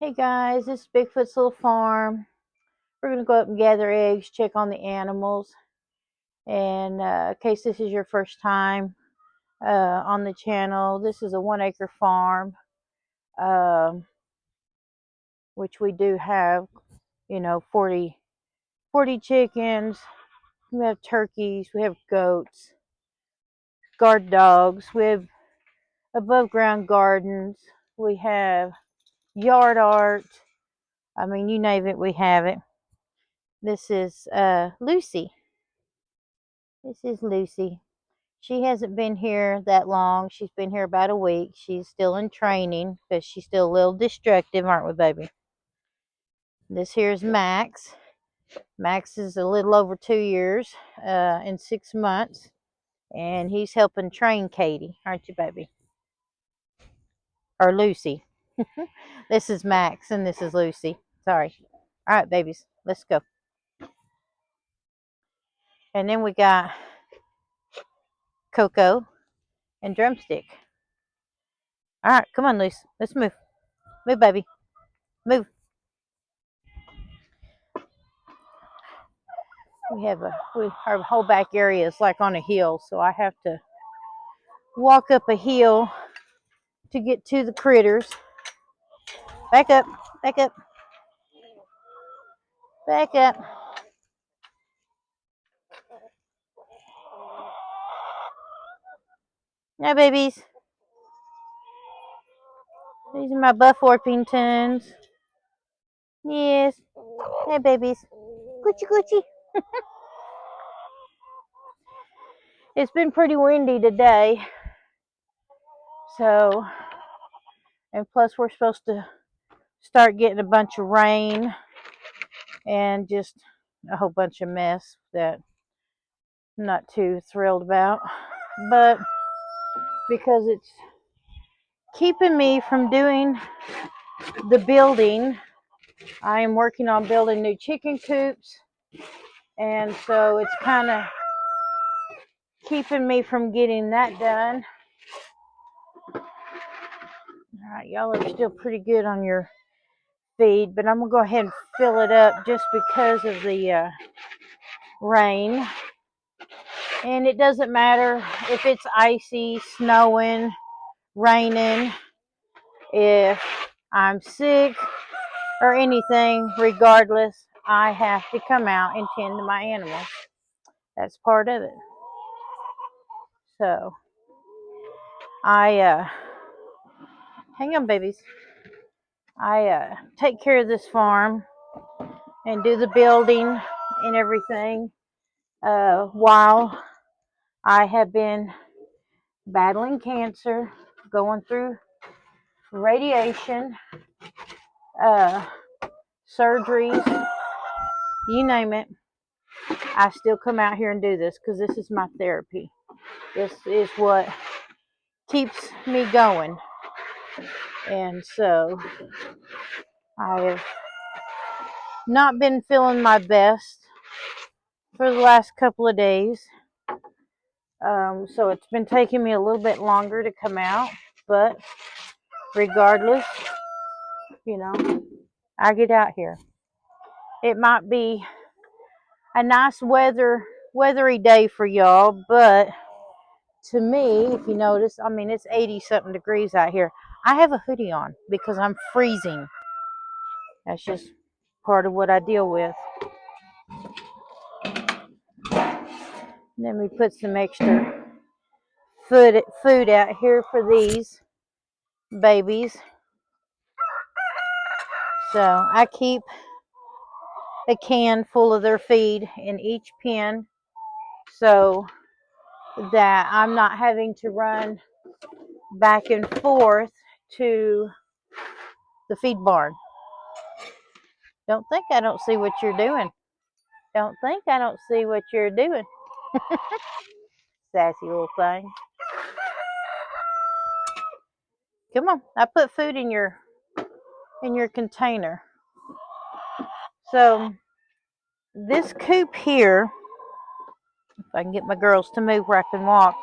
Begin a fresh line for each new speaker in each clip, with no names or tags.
Hey guys, this is Bigfoot's little farm. We're going to go up and gather eggs, check on the animals. And in case this is your first time on the channel, this is a 1 acre farm, um, which we do have, 40 chickens. We have turkeys, we have goats, guard dogs, we have above ground gardens, we have yard art. I mean, you name it, we have it. This is Lucy. This is Lucy. She hasn't been here that long. She's been here about a week. She's still in training because she's still a little destructive, aren't we, baby? This here's Max. Max is a little over 2 years and 6 months, and he's helping train Katie, aren't you, baby? Or Lucy. This is Max, and this is Lucy. Sorry. All right, babies, let's go. And then we got Coco and Drumstick. All right, come on, Lucy. Let's move. Move, baby. Move. Our whole back area is like on a hill, so I have to walk up a hill to get to the critters. Back up, back up, back up. Now, babies. These are my Buff Orpingtons. Yes. Hey, babies. Coochie coochie. It's been pretty windy today. So, and plus we're supposed to start getting a bunch of rain and just a whole bunch of mess that I'm not too thrilled about. But because it's keeping me from doing the building, I am working on building new chicken coops, and so it's kind of keeping me from getting that done. All right, y'all are still pretty good on your feed, but I'm gonna go ahead and fill it up just because of the rain. And it doesn't matter if it's icy, snowing, raining, if I'm sick or anything, regardless, I have to come out and tend to my animals. That's part of it. So I hang on, babies. I take care of this farm and do the building and everything while I have been battling cancer, going through radiation, surgeries, you name it. I still come out here and do this because this is my therapy. This is what keeps me going. And so I have not been feeling my best for the last couple of days. So it's been taking me a little bit longer to come out, but regardless, I get out here. It might be a nice weathery day for y'all, but to me, if you notice, I mean, it's 80 something degrees out here. I have a hoodie on because I'm freezing. That's just part of what I deal with. And then we put some extra food out here for these babies. So I keep a can full of their feed in each pen so that I'm not having to run back and forth to the feed barn. Don't think I don't see what you're doing. Don't think I don't see what you're doing. Sassy little thing. Come on, I put food in your container. So this coop here, if I can get my girls to move where I can walk.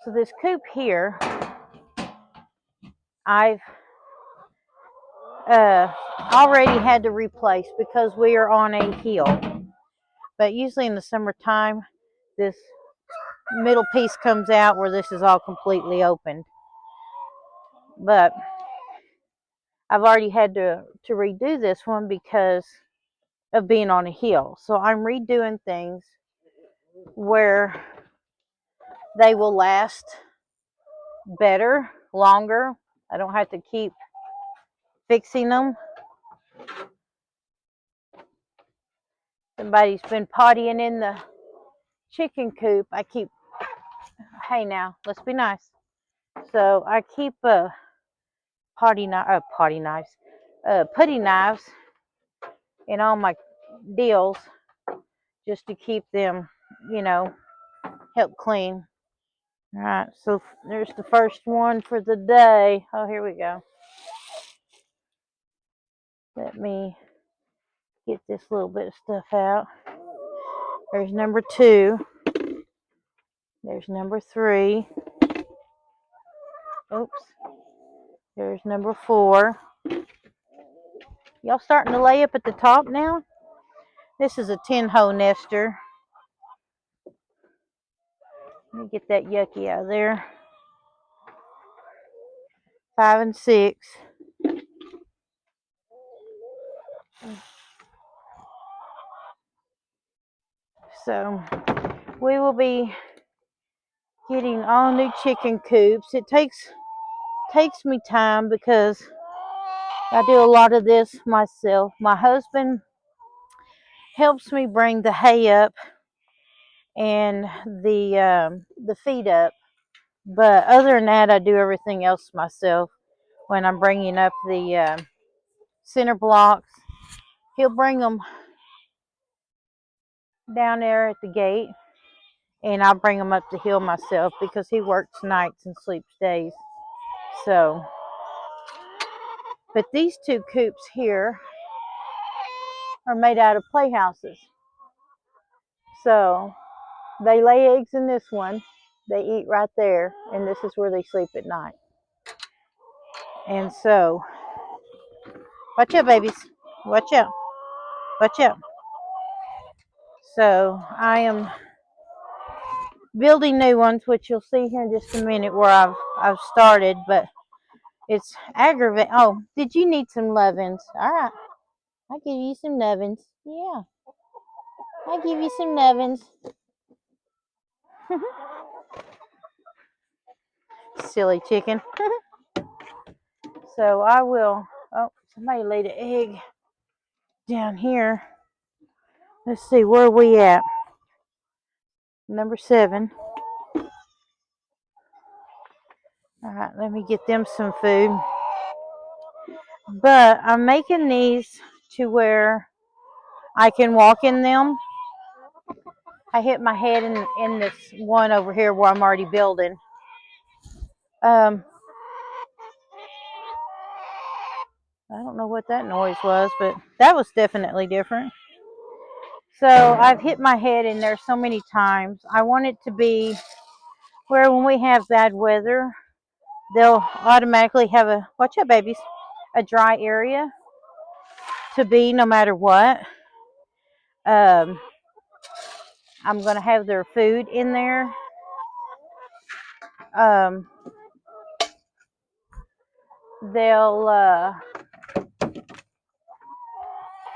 So this coop here, I've already had to replace because we are on a hill. But usually in the summertime, this middle piece comes out where this is all completely opened. But I've already had to redo this one because of being on a hill. So I'm redoing things where they will last better, longer. I don't have to keep fixing them. Somebody's been pottying in the chicken coop. I keep, hey now, let's be nice. So I keep putty knives in all my deals just to keep them, help clean. All right, so there's the first one for the day. Oh, here we go. Let me get this little bit of stuff out. There's number 2. There's number 3. Oops. There's number 4. Y'all starting to lay up at the top now? This is a 10-hole nester. Let me get that yucky out of there. 5 and 6. So we will be getting all new chicken coops. It takes me time because I do a lot of this myself. My husband helps me bring the hay up and the feed up, but other than that, I do everything else myself. When I'm bringing up the center blocks, he'll bring them down there at the gate, and I'll bring them up the hill myself because he works nights and sleeps days. So, but these 2 coops here are made out of playhouses. So they lay eggs in this one. They eat right there, and this is where they sleep at night. And so, watch out, babies. Watch out. Watch out. So I am building new ones, which you'll see here in just a minute where I've started, but it's aggravating. Oh, did you need some lovin's? All right. I'll give you some lovin's. Yeah. I'll give you some lovin's. Silly chicken. So I will. Oh, somebody laid an egg down here. Let's see, where are we at? Number 7. All right, let me get them some food. But I'm making these to where I can walk in them. I hit my head in this one over here where I'm already building. I don't know what that noise was, but that was definitely different. So I've hit my head in there so many times. I want it to be where when we have bad weather, they'll automatically have a, watch out babies, a dry area to be no matter what. I'm going to have their food in there. They'll,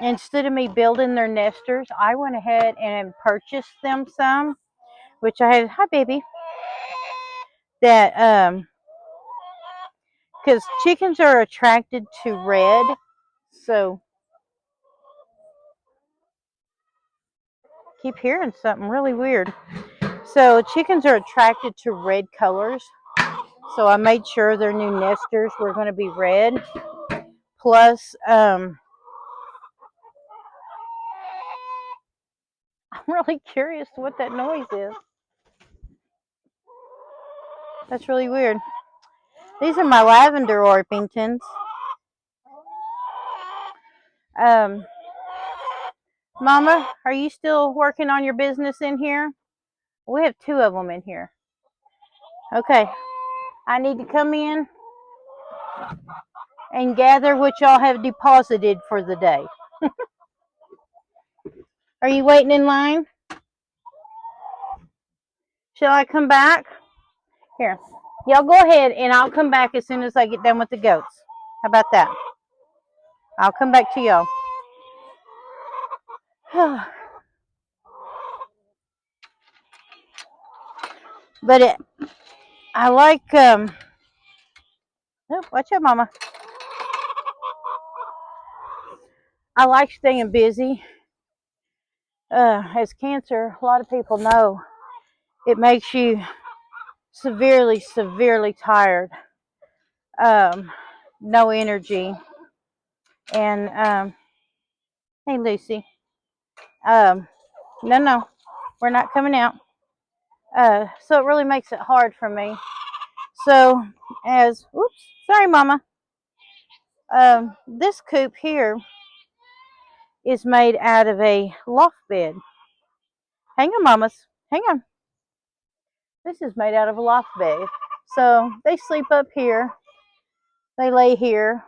instead of me building their nesters, I went ahead and purchased them some, which I had, hi baby, that, because chickens are attracted to red, so keep hearing something really weird. So chickens are attracted to red colors, so I made sure their new nesters were going to be red. Plus, I'm really curious what that noise is. That's really weird. These are my lavender Orpingtons. Mama, are you still working on your business in here? We have 2 of them in here. Okay. I need to come in and gather what y'all have deposited for the day. Are you waiting in line? Shall I come back? Here. Y'all go ahead and I'll come back as soon as I get done with the goats. How about that? I'll come back to y'all. But I like, oh, watch out, mama. I like staying busy. As cancer, a lot of people know it makes you severely, severely tired. No energy. And, hey, Lucy. No, we're not coming out. So it really makes it hard for me. So, oops, sorry, mama. This coop here is made out of a loft bed. Hang on, mamas. Hang on. This is made out of a loft bed. So they sleep up here. They lay here.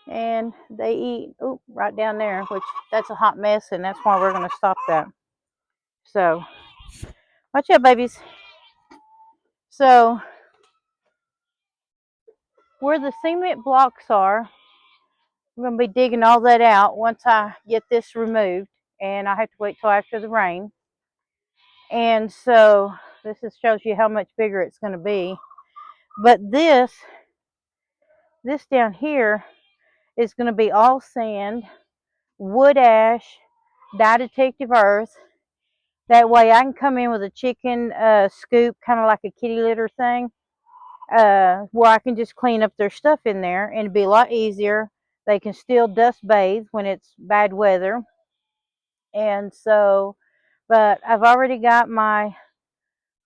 And they eat, right down there, which that's a hot mess, and that's why we're going to stop that. So, watch out, babies. So, where the cement blocks are, I'm going to be digging all that out once I get this removed, and I have to wait till after the rain. And so this just shows you how much bigger it's going to be. But this down here is going to be all sand, wood ash, dye detective earth. That way I can come in with a chicken scoop, kind of like a kitty litter thing, where I can just clean up their stuff in there, and it'd be a lot easier. They can still dust bathe when it's bad weather. And so, but I've already got my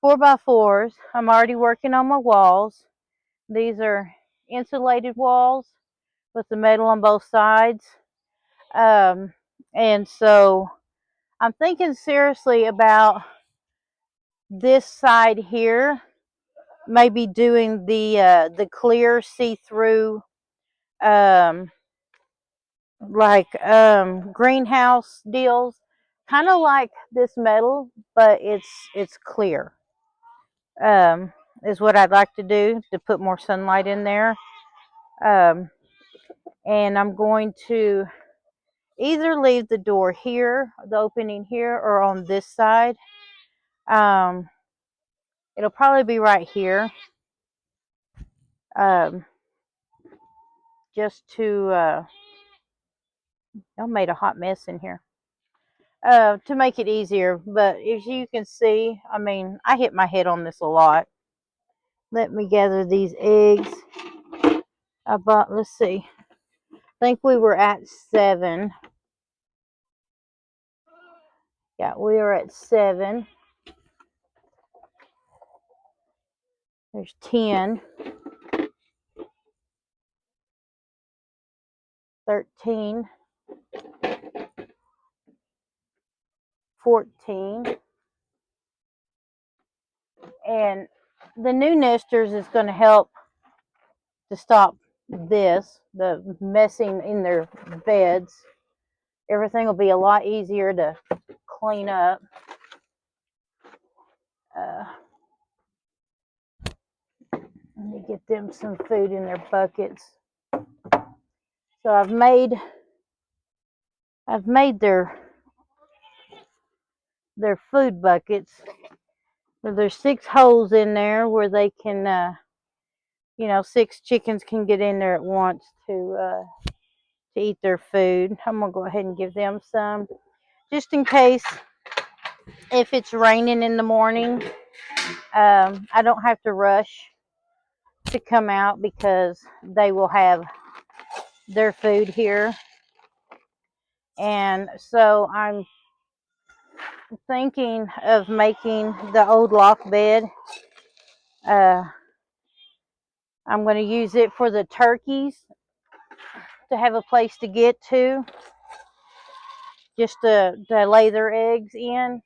4x4s. I'm already working on my walls. These are insulated walls with the metal on both sides. And so I'm thinking seriously about this side here, maybe doing the clear see-through greenhouse deals, kind of like this metal, but it's clear. Is what I'd like to do, to put more sunlight in there. And I'm going to either leave the door here, the opening here, or on this side. It'll probably be right here. Just to, I made a hot mess in here. To make it easier, but as you can see, I mean, I hit my head on this a lot. Let me gather these eggs. I bought, let's see, I think we were at 7. Yeah, we are at 7. There's 10, 13, 14. And the new nesters is going to help to stop the messing in their beds. Everything will be a lot easier to clean up. Let me get them some food in their buckets. So I've made their food buckets. So there's 6 holes in there where they can, 6 chickens can get in there at once to eat their food. I'm gonna go ahead and give them some, just in case if it's raining in the morning. I don't have to rush to come out because they will have their food here. And so I'm thinking of making the old loft bed. I'm going to use it for the turkeys to have a place to get to, just to lay their eggs in.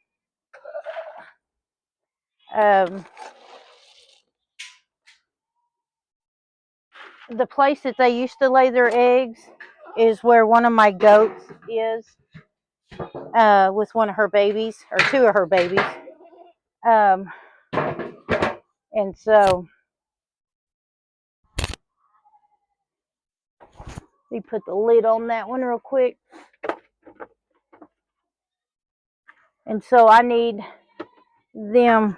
the place that they used to lay their eggs is where one of my goats is, with one of her babies, or two of her babies. Um, and so we put the lid on that one real quick. And so I need them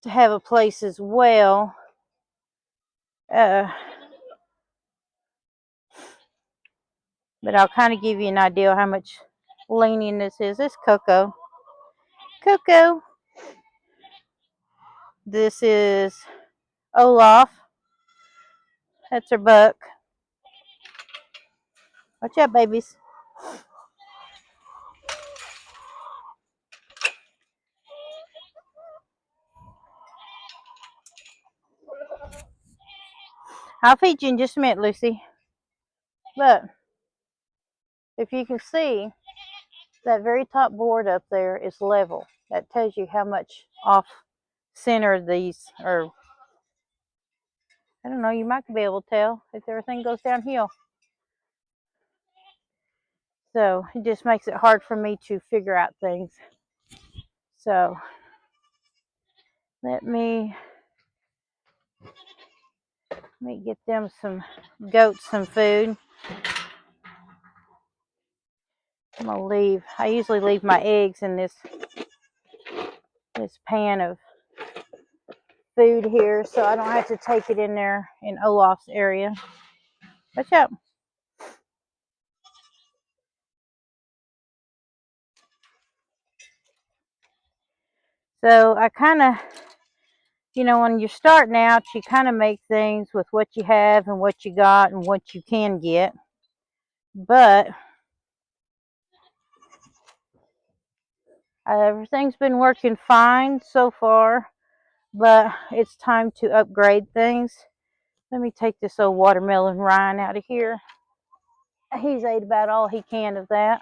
to have a place as well. But I'll kind of give you an idea of how much leaning this is. This is Coco. Coco. This is Olaf. That's her buck. Watch out, babies. I'll feed you in just a minute, Lucy. Look, if you can see, that very top board up there is level. That tells you how much off center these are. I don't know, you might be able to tell if everything goes downhill. So it just makes it hard for me to figure out things. So let me get them some goats some food. I'm gonna leave. I usually leave my eggs in this pan of food here, so I don't have to take it in there in Olaf's area. Watch out. So I kind of, when you're starting out, you kind of make things with what you have and what you got and what you can get. But everything's been working fine so far, but it's time to upgrade things. Let me take this old watermelon rind out of here. He's ate about all he can of that.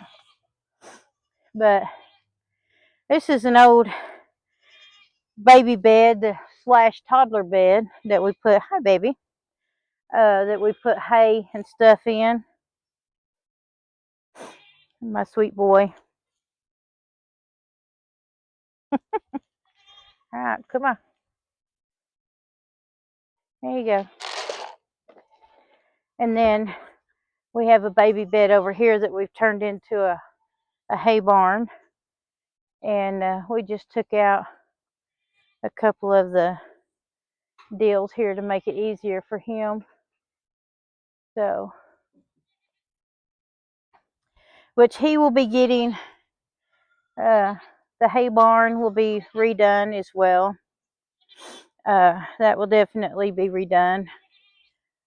But this is an old baby bed slash toddler bed that we put, hi baby, that we put hay and stuff in. My sweet boy. All right, come on. There you go. And then we have a baby bed over here that we've turned into a hay barn. And we just took out a couple of the deals here to make it easier for him. So, which he will be getting, the hay barn will be redone as well. That will definitely be redone.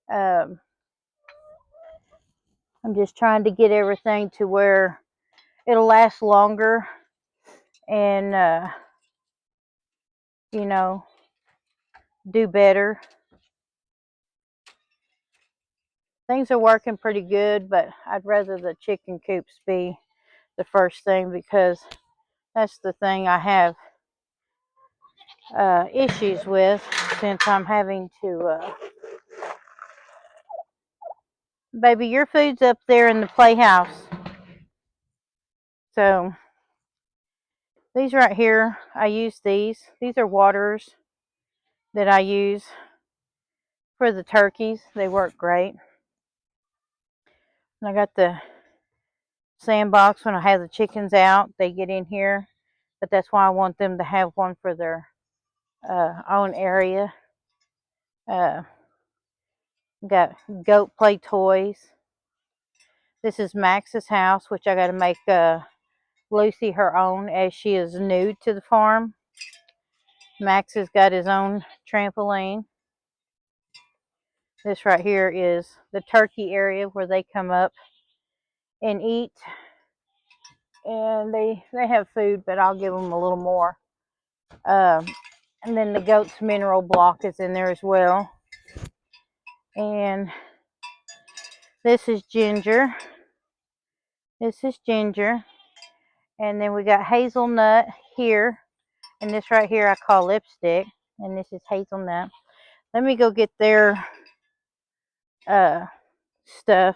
I'm just trying to get everything to where it'll last longer and, do better. Things are working pretty good, but I'd rather the chicken coops be the first thing because that's the thing I have issues with since I'm having to. Baby, your food's up there in the playhouse. So these right here, I use these. These are waters that I use for the turkeys. They work great. And I got the sandbox when I have the chickens out. They get in here, but that's why I want them to have one for their own area. Got goat play toys. This is Max's house, which I got to make Lucy her own as she is new to the farm. Max has got his own trampoline. This right here is the turkey area where they come up and eat. And they have food, but I'll give them a little more. And then the goat's mineral block is in there as well. And this is Ginger. This is Ginger. And then we got Hazelnut here. And this right here I call Lipstick. And this is Hazelnut. Let me go get their stuff.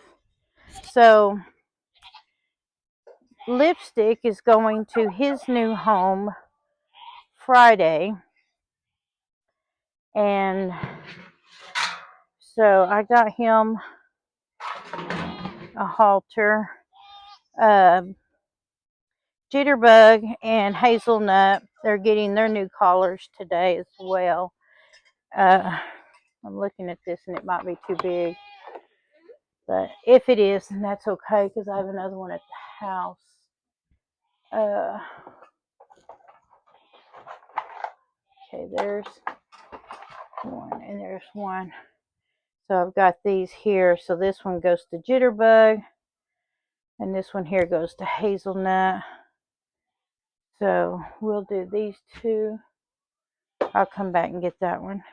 So Lipstick is going to his new home Friday, and so I got him a halter. Jitterbug and Hazelnut, they're getting their new collars today as well. I'm looking at this and it might be too big, but if it is, then that's okay because I have another one at the house. Okay, there's one and there's one. So I've got these here. So this one goes to Jitterbug and this one here goes to Hazelnut. So we'll do these two. I'll come back and get that one.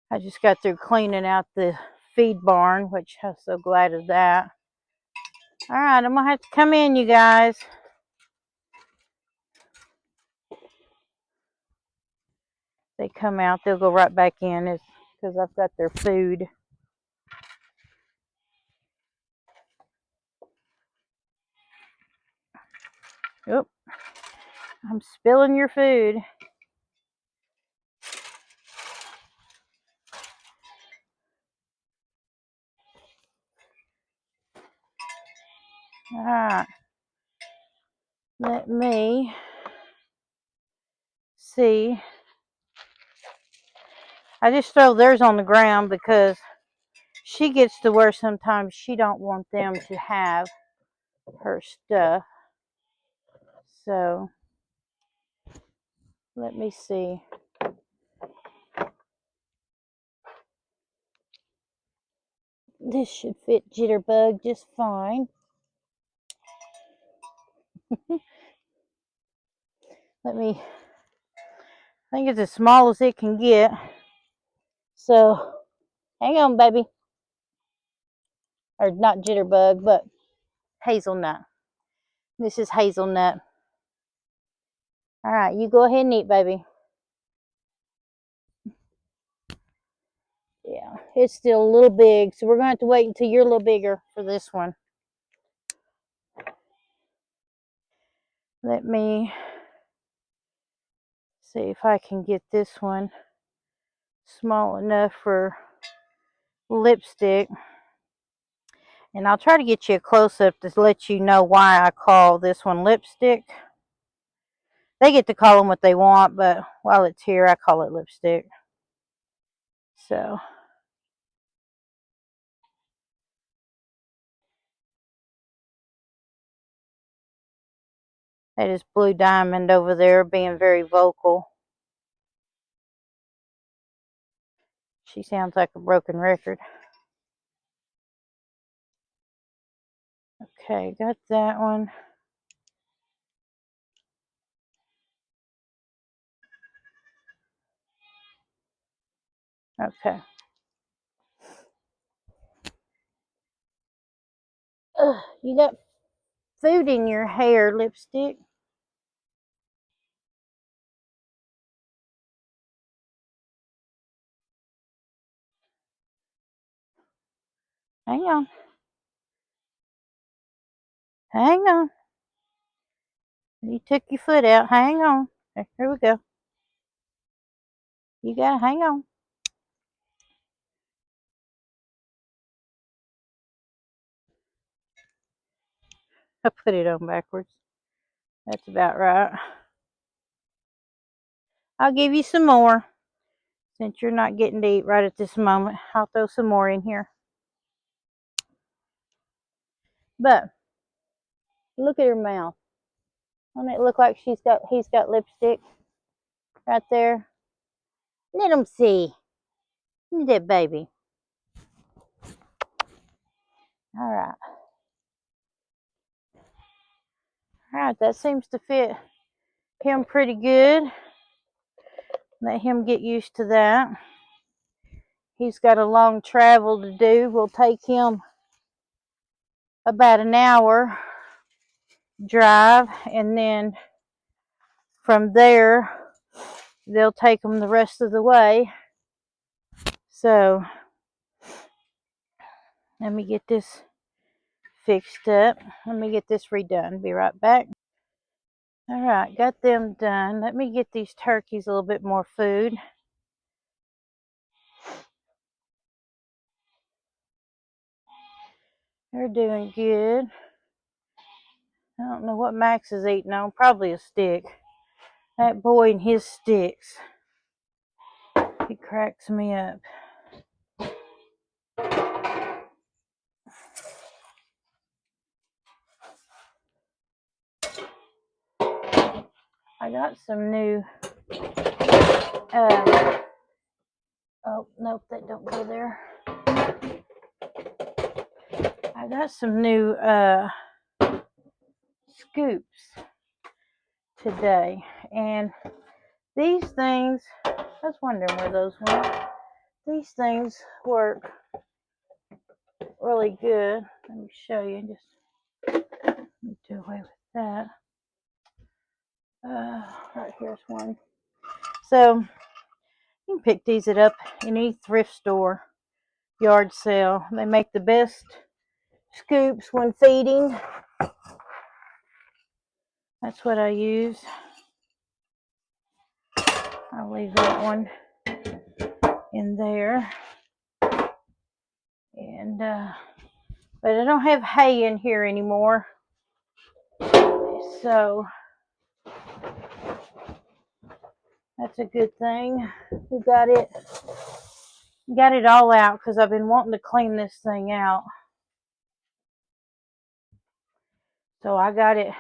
I just got through cleaning out the feed barn, which I'm so glad of that. All right, I'm gonna have to come in, you guys. They come out, they'll go right back in because I've got their food. Oop, I'm spilling your food. All right, let me see. I just throw theirs on the ground because she gets to where sometimes she don't want them to have her stuff. So let me see. This should fit Jitterbug just fine. I think it's as small as it can get. So, hang on, baby. Or not Jitterbug, but Hazelnut. This is Hazelnut. All right, you go ahead and eat, baby. Yeah, it's still a little big, so we're going to have to wait until you're a little bigger for this one. Let me see if I can get this one small enough for Lipstick. And I'll try to get you a close-up to let you know why I call this one Lipstick. They get to call them what they want, but while it's here, I call it Lipstick. So, that is Blue Diamond over there being very vocal. She sounds like a broken record. Okay, got that one. Okay. Ugh, you got food in your hair, Lipstick. Hang on. Hang on. You took your foot out. Hang on. Here we go. You gotta hang on. I put it on backwards. That's about right. I'll give you some more. Since you're not getting to eat right at this moment, I'll throw some more in here. But look at her mouth. Doesn't it look like he's got lipstick right there? Let him see. Look at that baby. All right. All right, that seems to fit him pretty good. Let him get used to that. He's got a long travel to do. We'll take him about an hour drive, and then from there, they'll take them the rest of the way. So let me get this fixed up. Let me get this redone. Be right back. All right, got them done. Let me get these turkeys a little bit more food. They're doing good. I don't know what Max is eating on. Probably a stick. That boy and his sticks. He cracks me up. I got some new oh nope, that don't go there. I got some new scoops today, and these things, I was wondering where those went. These things work really good. Let me show you. Just let me do away with that. Right here's one. So you can pick these up in any thrift store, yard sale. They make the best scoops when feeding. That's what I use. I'll leave that one in there. And but I don't have hay in here anymore, so that's a good thing. We got it all out because I've been wanting to clean this thing out. So I got it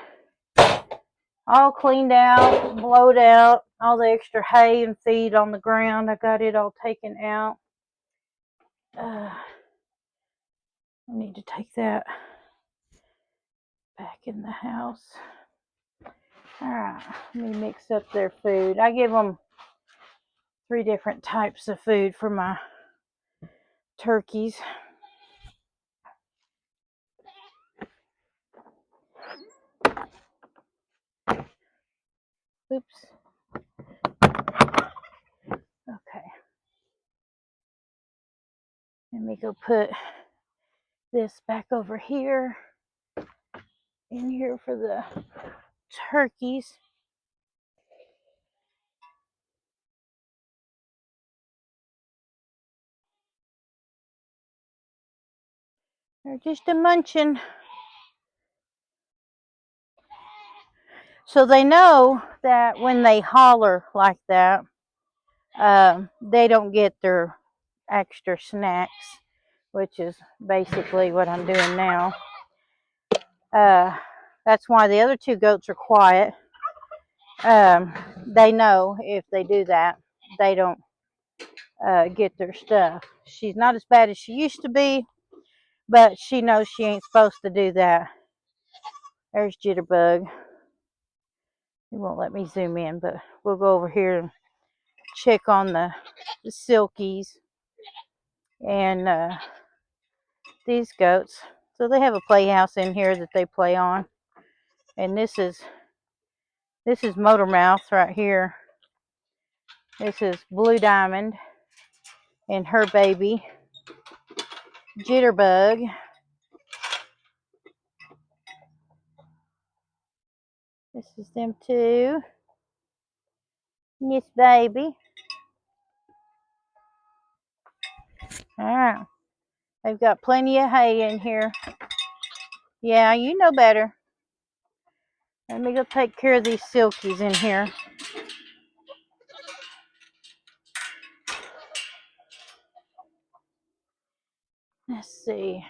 all cleaned out, blowed out, all the extra hay and feed on the ground. I got it all taken out. I need to take that back in the house. All right, let me mix up their food. I give them 3 different types of food for my turkeys. Oops. Okay. Let me go put this back over here, in here for the turkeys. They're just a munching. So they know that when they holler like that, they don't get their extra snacks, which is basically what I'm doing now. That's why the other 2 goats are quiet. They know if they do that, they don't get their stuff. She's not as bad as she used to be, but she knows she ain't supposed to do that. There's Jitterbug. He won't let me zoom in, but we'll go over here and check on the silkies and these goats. So they have a playhouse in here that they play on, and this is Motormouth right here. This is Blue Diamond and her baby Jitterbug. This is them 2. Yes, baby. All right. They've got plenty of hay in here. Yeah, you know better. Let me go take care of these silkies in here. Let's see.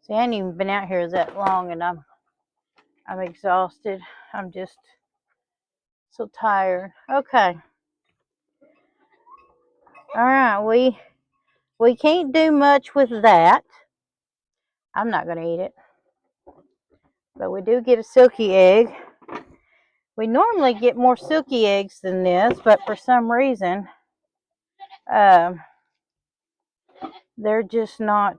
See, I ain't even been out here that long, and I'm exhausted. I'm just so tired. Okay. All right, we can't do much with that. I'm not going to eat it. But we do get a silky egg. We normally get more silky eggs than this, but for some reason, they're just not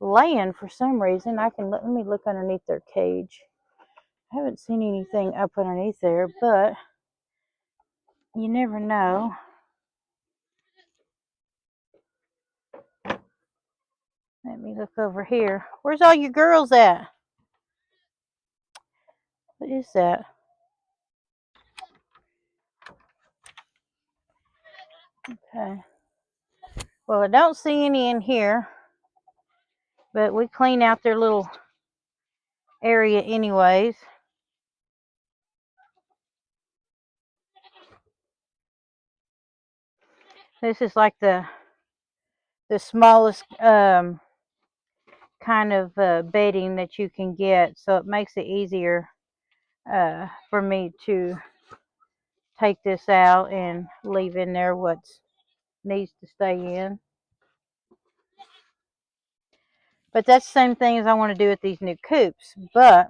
laying for some reason. Let me look underneath their cage. I haven't seen anything up underneath there, but you never know. Let me look over here. Where's all your girls at? What is that? Okay. Well, I don't see any in here, but we clean out their little area anyways. This is like the smallest kind of bedding that you can get, so it makes it easier for me to take this out and leave in there what needs to stay in. But that's the same thing as I want to do with these new coops, but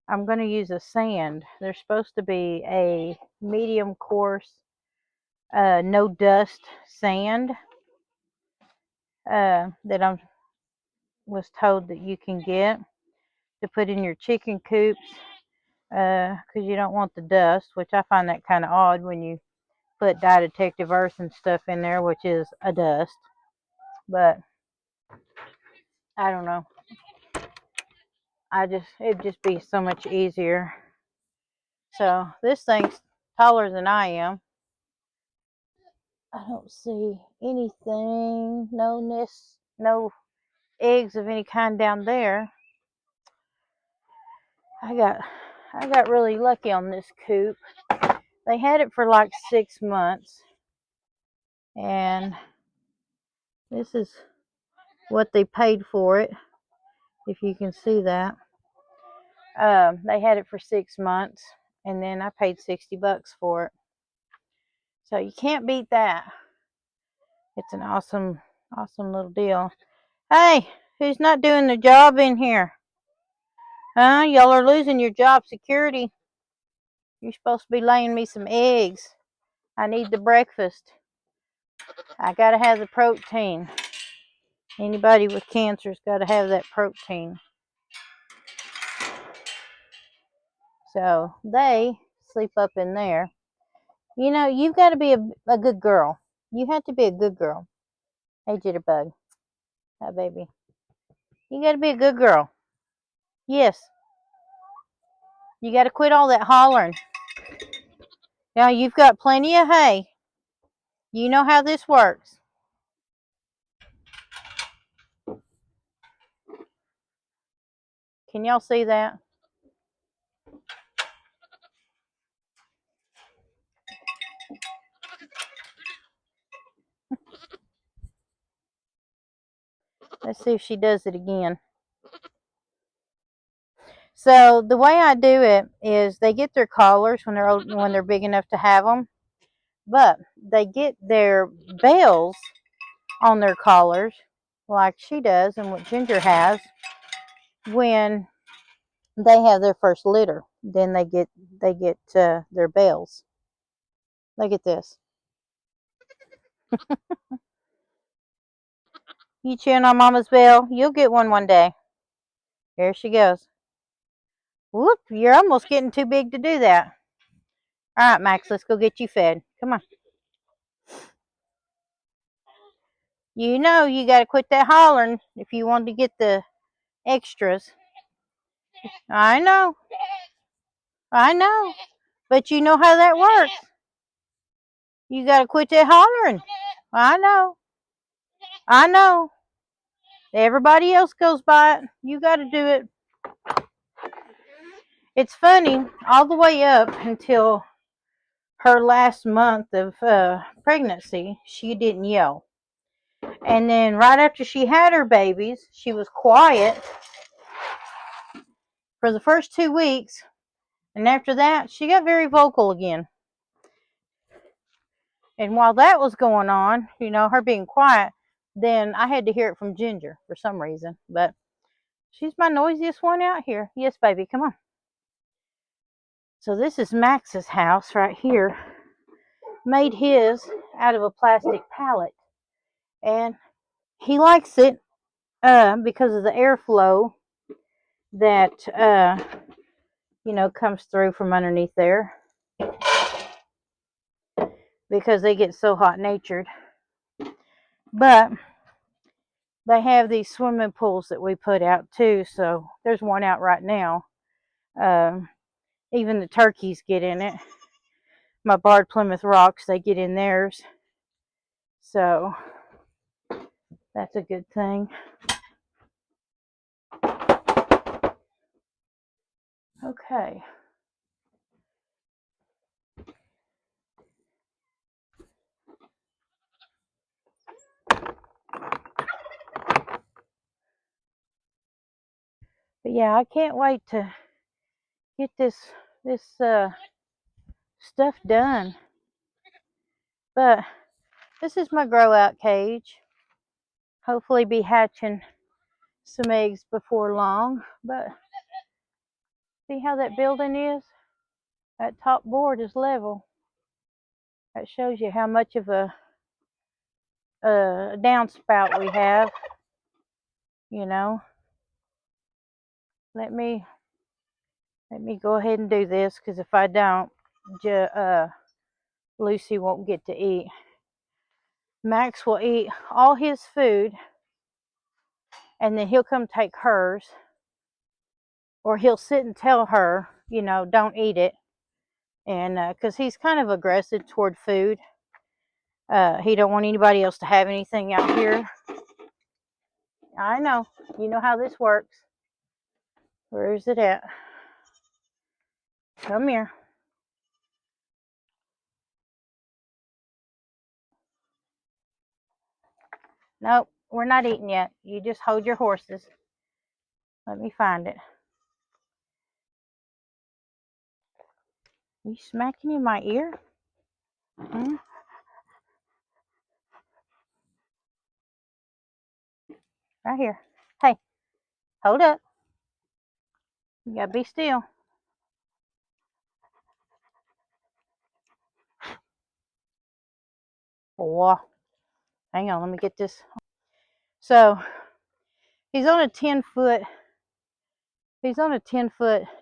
I'm going to use a sand. There's supposed to be a medium coarse no dust sand that I was told that you can get to put in your chicken coops because you don't want the dust, which I find that kind of odd when you put dye detective earth and stuff in there, which is a dust. But I don't know. It'd just be so much easier. So this thing's taller than I am. I don't see anything, no nests, no eggs of any kind down there. I got really lucky on this coop. They had it for like 6 months, and this is what they paid for it, if you can see that. They had it for 6 months, and then I paid $60 for it. So you can't beat that. It's an awesome little deal. Hey, who's not doing the job in here? Huh? Y'all are losing your job security. You're supposed to be laying me some eggs. I need the breakfast. I gotta have the protein. Anybody with cancer's gotta have that protein. So they sleep up in there. You know, you've got to be a good girl. You have to be a good girl. Hey, Jitterbug. Hi, baby. You got to be a good girl. Yes. You got to quit all that hollering. Now, you've got plenty of hay. You know how this works. Can y'all see that? Let's see if she does it again. So the way I do it is they get their collars when they're big enough to have them, but they get their bells on their collars like she does and what Ginger has when they have their first litter. Then they get their bells. Look at this. You chewing on Mama's bell? You'll get one day. Here she goes. Whoop! You're almost getting too big to do that. All right, Max, let's go get you fed. Come on. You know you got to quit that hollering if you want to get the extras. I know. I know. But you know how that works. You got to quit that hollering. I know. I know. Everybody else goes by it. You got to do it. It's funny, all the way up until her last month of pregnancy, she didn't yell. And then right after she had her babies, she was quiet for the first 2 weeks. And after that, she got very vocal again. And while that was going on, you know, her being quiet, then I had to hear it from Ginger for some reason. But she's my noisiest one out here. Yes, baby, come on. So this is Max's house right here. Made his out of a plastic pallet. And he likes it because of the airflow that comes through from underneath there because they get so hot natured. But they have these swimming pools that we put out too. So there's one out right now. Even the turkeys get in it. My barred Plymouth Rocks, they get in theirs. So that's a good thing. Okay. But yeah, I can't wait to get this stuff done. But this is my grow out cage. Hopefully be hatching some eggs before long. But see how that building is? That top board is level. That shows you how much of a downspout we have. Let me go ahead and do this, because if I don't, Lucy won't get to eat. Max will eat all his food, and then he'll come take hers, or he'll sit and tell her, don't eat it, and because he's kind of aggressive toward food. He don't want anybody else to have anything out here. I know. You know how this works. Where is it at? Come here. Nope, we're not eating yet. You just hold your horses. Let me find it. Are you smacking in my ear? Hmm? Right here. Hey, hold up. You gotta be still. Oh, hang on, let me get this. So he's on a 10-foot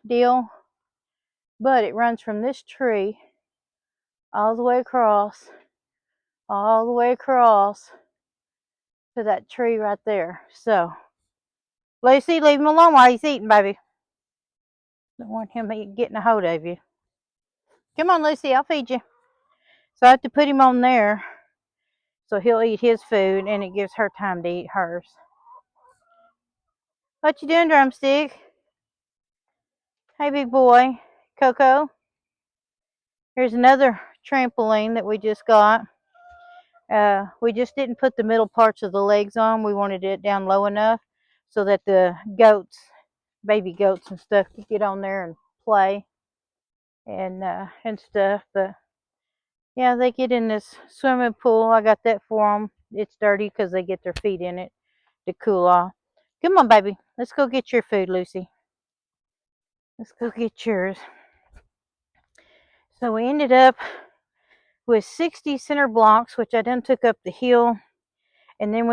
deal, but it runs from this tree all the way across to that tree right there. So Lucy, leave him alone while he's eating, baby. Don't want him getting a hold of you. Come on, Lucy, I'll feed you. So I have to put him on there so he'll eat his food, and it gives her time to eat hers. What you doing, Drumstick? Hey, big boy. Coco. Here's another trampoline that we just got. We just didn't put the middle parts of the legs on. We wanted it down low enough so that the goats, baby goats and stuff, could get on there and play and stuff. But yeah, they get in this swimming pool. I got that for them. It's dirty because they get their feet in it to cool off. Come on, baby. Let's go get your food, Lucy. Let's go get yours. So we ended up with 60 center blocks, which I then took up the hill, and then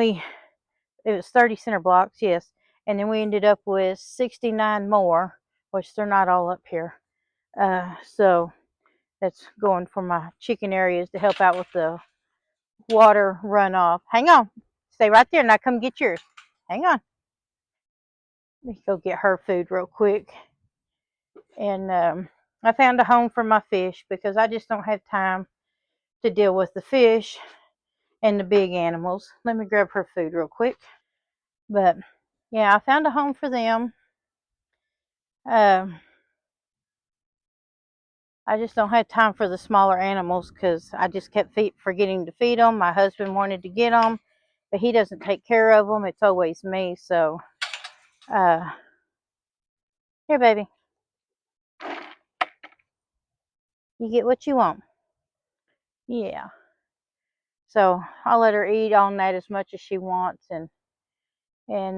it was 30 center blocks, yes, and then we ended up with 69 more, which they're not all up here. So that's going for my chicken areas to help out with the water runoff. Hang on, stay right there, and I come get yours. Hang on. Let me go get her food real quick. And I found a home for my fish because I just don't have time to deal with the fish and the big animals. Let me grab her food real quick. But yeah, I found a home for them. I just don't have time for the smaller animals because I just kept forgetting to feed them. My husband wanted to get them, but he doesn't take care of them. It's always me. So here, baby, you get what you want. Yeah. So I'll let her eat on that as much as she wants, and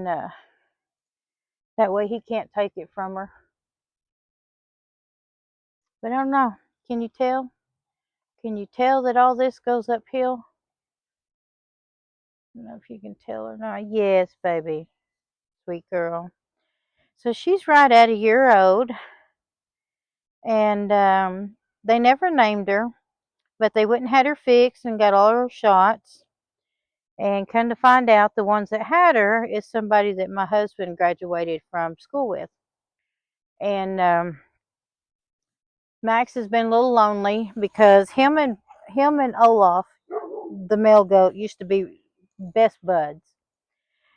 that way he can't take it from her. But I don't know. Can you tell? Can you tell that all this goes uphill? I don't know if you can tell or not. Yes, baby. Sweet girl. So she's right at a year old. And they never named her, but they wouldn't had her fixed and got all her shots. And come to find out, the ones that had her is somebody that my husband graduated from school with. And Max has been a little lonely because him and Olaf, the male goat, used to be best buds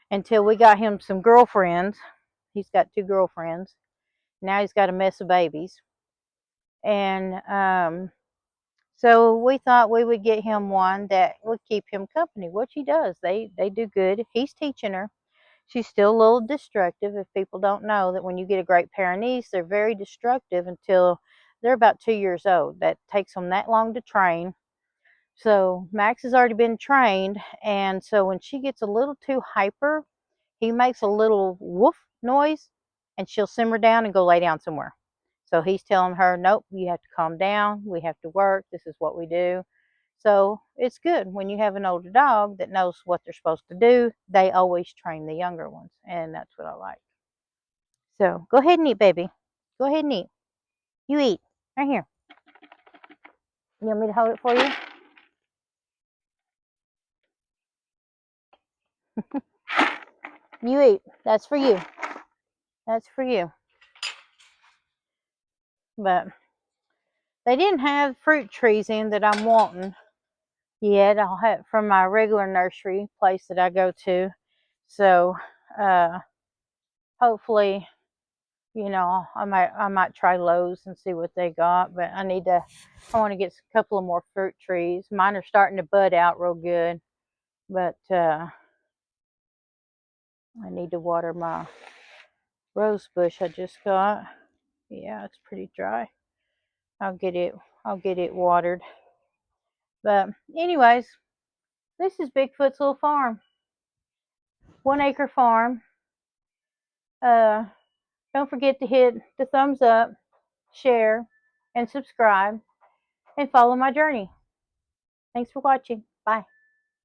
until we got him some girlfriends. He's got 2 girlfriends. Now he's got a mess of babies. And so we thought we would get him one that would keep him company, which he does. They do good. He's teaching her. She's still a little destructive. If people don't know that when you get a Great Pyrenees, they're very destructive until they're about 2 years old. That takes them that long to train. So Max has already been trained, and so when she gets a little too hyper, he makes a little woof noise, and she'll simmer down and go lay down somewhere. So he's telling her, nope, you have to calm down. We have to work. This is what we do. So it's good when you have an older dog that knows what they're supposed to do. They always train the younger ones, and that's what I like. So go ahead and eat, baby. Go ahead and eat. You eat. Right here. You want me to hold it for you? You eat. That's for you. That's for you. But they didn't have fruit trees in that I'm wanting yet. I'll have from my regular nursery place that I go to. So hopefully, I might try Lowe's and see what they got. But I want to get a couple of more fruit trees. Mine are starting to bud out real good, but I need to water my rose bush I just got. Yeah, it's pretty dry. I'll get it watered. But anyways, this is Bigfoot's little farm. 1 acre farm. Don't forget to hit the thumbs up, share, and subscribe, and follow my journey. Thanks for watching. Bye.